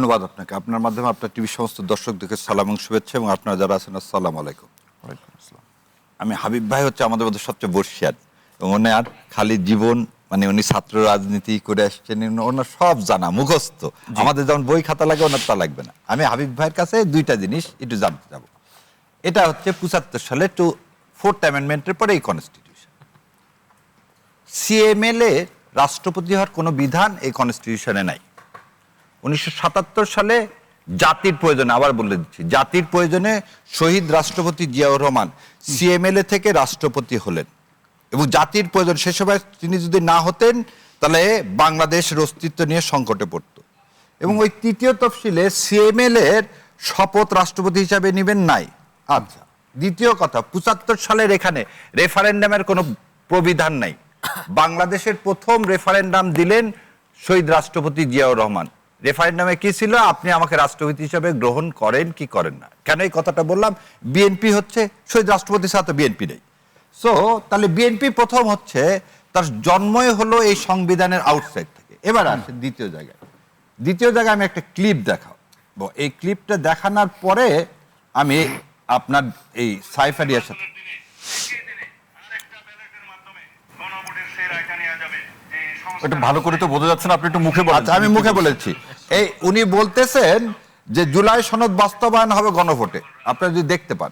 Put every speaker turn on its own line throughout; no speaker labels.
ধন্যবাদ আপনাকে। আপনার মাধ্যমে আপনার টিভি সমস্ত দর্শকদেরকে সালাম এবং শুভেচ্ছা, এবং আপনারা যারা আছেন আসসালামু আলাইকুম। আমি হাবিব ভাই হচ্ছে আমাদের মধ্যে সবচেয়ে বর্ষিয়ান, এবং ওনার খালি জীবন মানে উনি ছাত্র রাজনীতি করে আসছেন, ওনার সব জানা মুখস্থ। আমাদের যেমন বই খাতা লাগে ওনার তা লাগবে না। আমি হাবিব ভাইয়ের কাছে দুইটা জিনিস একটু জানতে যাব। এটা হচ্ছে ৭৫ সালে ফোর্থ অ্যামেন্ডমেন্টের পরে এই কনস্টিটিউশন, সিএমএলএ রাষ্ট্রপতি হওয়ার কোনো বিধান এই কনস্টিটিউশনে নাই। ১৯৭৭ সালে জাতির প্রয়োজনে, আবার বলে দিচ্ছি, জাতির প্রয়োজনে শহীদ রাষ্ট্রপতি জিয়াউর রহমান সিএমএলএ থেকে রাষ্ট্রপতি হলেন, এবং জাতির প্রয়োজন সে সময় তিনি যদি না হতেন তাহলে বাংলাদেশের অস্তিত্ব নিয়ে সংকটে পড়ত। এবং ওই তৃতীয় তফসিলে সিএমএলএ এর শপথ রাষ্ট্রপতি হিসাবে নেবেন নাই। আচ্ছা, দ্বিতীয় কথা, ৭৫ সালের এখানে রেফারেন্ডামের কোনো প্রবিধান নাই। বাংলাদেশের প্রথম রেফারেন্ডাম দিলেন শহীদ রাষ্ট্রপতি জিয়াউর রহমান। রেফারেন্ডামে কি ছিল? আপনি আমাকে রাষ্ট্রপতি হিসাবে গ্রহণ করেন কি করেন না। কেন এই কথাটা বললাম? বিএনপি হচ্ছে শহীদ রাষ্ট্রপতির সাথে বিএনপি নেই। সো তাহলে বিএনপি প্রথম হচ্ছে তার জন্মই হলো এই সংবিধানের আউটসাইড থেকে। এবার আসে দ্বিতীয় জায়গায় আমি একটা ক্লিপ দেখাবো। এই ক্লিপটা দেখানোর পরে আমি আপনার এই সাইফারিয়ার সাথে
এটা ভালো করে তো বোঝা যাচ্ছে না, আপনি একটু মুখে বলেন।
আচ্ছা, আমি মুখে বলেছি। এই উনি বলতেছেন যে জুলাই সনদ বাস্তবায়ন হবে গণভোটে, আপনারা যদি দেখতে পান।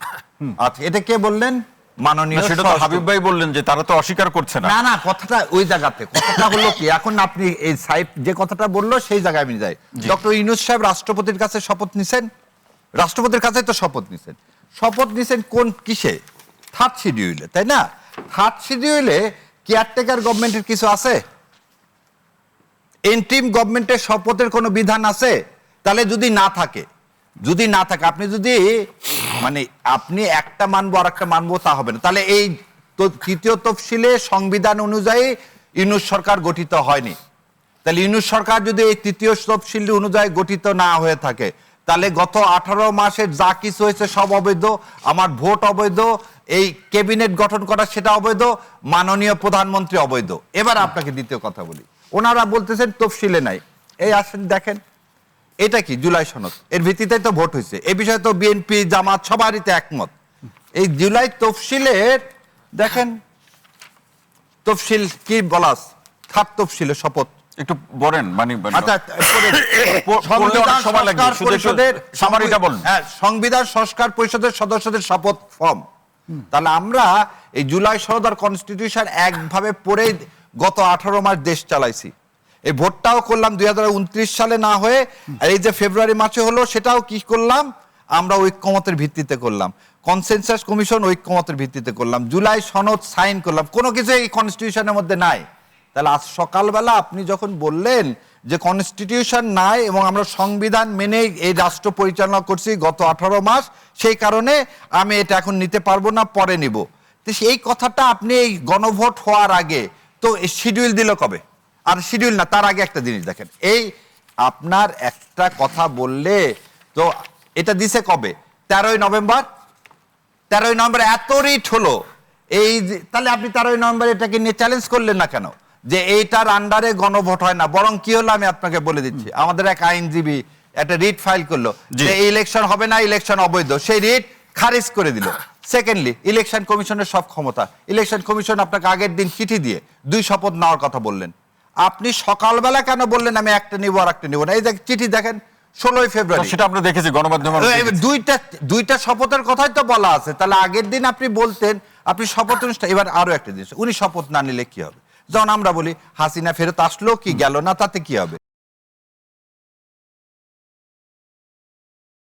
আচ্ছা, এটা কে বললেন? মাননীয়
সেটা তো হাবিব ভাই বললেন যে তারা তো অস্বীকার করছে না।
না না, কথাটা ওই জায়গাতে, কথাটা হলো কি, এখন আপনি এই সাইফ যে কথাটা বললো সেই জায়গায় আমি যাই। ডক্টর ইউনূস সাহেব রাষ্ট্রপতির কাছে শপথ নিছেন, রাষ্ট্রপতির কাছে তো শপথ নিছেন কোন কিসে? থার্ড শিডিউলে, তাই না? থার্ড শিডিউলে কেয়ারটেকার গভর্নমেন্টের কিছু আছে? ইন্টারিম গভর্নমেন্টের শপথের কোনো বিধান আছে? তাহলে যদি না থাকে আপনি যদি মানে আপনি একটা মানবো আর একটা মানবো তা হবে না। তাহলে এই তৃতীয় তফসিলে সংবিধান অনুযায়ী ইউনূস সরকার গঠিত হয়নি। তাহলে ইউনূস সরকার যদি এই তৃতীয় তফসিল অনুযায়ী গঠিত না হয়ে থাকে, তাহলে গত 18 মাসে যা কিছু হয়েছে সব অবৈধ। আমার ভোট অবৈধ, এই ক্যাবিনেট গঠন করা সেটা অবৈধ, মাননীয় প্রধানমন্ত্রী অবৈধ। এবার আপনাকে দ্বিতীয় কথা বলি, ওনারা বলতেছেন তফসিলে নাই। এই আসেন দেখেন, এটা কি? জুলাই সনদ, এর ভিত্তিতে তো ভোট হয়েছে। এই বিষয়ে তো বিএনপি জামাত সবারই তো একমত। এই জুলাই তফসিলের দেখেন তফসিল কি বলা আছে, থার্ড তফসিলের শপথ
একটু বলেন মানে
সংবিধান সংস্কার পরিষদের সদস্যদের শপথ ফর্ম। তাহলে আমরা এই জুলাই সনদ আর কনস্টিটিউশন একভাবে পড়ে গত 18 মাস দেশ চালাইছি। এই ভোটটাও করলাম 2029 সালে না হয়ে, আর এই যে ফেব্রুয়ারি মাসে হলো সেটাও কি করলাম আমরা? ঐক্যমতের ভিত্তিতে করলাম। কনসেনসাস কমিশন ঐক্যমতের ভিত্তিতে করলাম। জুলাই সনদ সাইন করলাম। কোনো কিছু এই কনস্টিটিউশনের মধ্যে নাই। তাহলে আজ সকালবেলা আপনি যখন বললেন যে কনস্টিটিউশন নাই এবং আমরা সংবিধান মেনে এই রাষ্ট্র পরিচালনা করছি গত 18 মাস, সেই কারণে আমি এটা এখন নিতে পারবো না, পরে নিব। তো এই কথাটা আপনি এই গণভোট হওয়ার আগে তো শিডিউল দিল কবে? আর শিডিউল না, তার আগে একটা জিনিস দেখেন, এই আপনার একটা কথা বললে তো এটা দিছে কবে? 13ই নভেম্বর। 13ই নভেম্বর এত রিট হলো এই, তাহলে আপনি 13ই নভেম্বর এটাকে নিয়ে চ্যালেঞ্জ করলেন না কেন যে এইটার আন্ডারে গণভোট হয় না? বরং কি হলো আমি আপনাকে বলে দিচ্ছি। আমাদের এক আইনজীবী একটা রিট ফাইল করলো যে ইলেকশন হবে না, ইলেকশন অবৈধ। সেই রিট খারিজ করে দিল। সেকেন্ডলি, ইলেকশন কমিশনের সব ক্ষমতা। ইলেকশন কমিশন আপনাকে আগের দিন চিঠি দিয়ে 2 শপথ নেওয়ার কথা বললেন। আপনি সকালবেলা কেন বললেন আমি একটা নিব আর একটা নিব না? এই চিঠি দেখেন, 16ই ফেব্রুয়ারি।
সেটা আমরা দেখেছি গণমাধ্যমে,
দুইটা শপথের কথাই তো বলা আছে। তাহলে আগের দিন আপনি বলতেন আপনি শপথ অনুষ্ঠান। এবার আরো একটা জিনিস, উনি শপথ না নিলে কি হবে? যখন আমরা বলি হাসিনা ফেরত আসলো কি গেল না, তাতে কি হবে?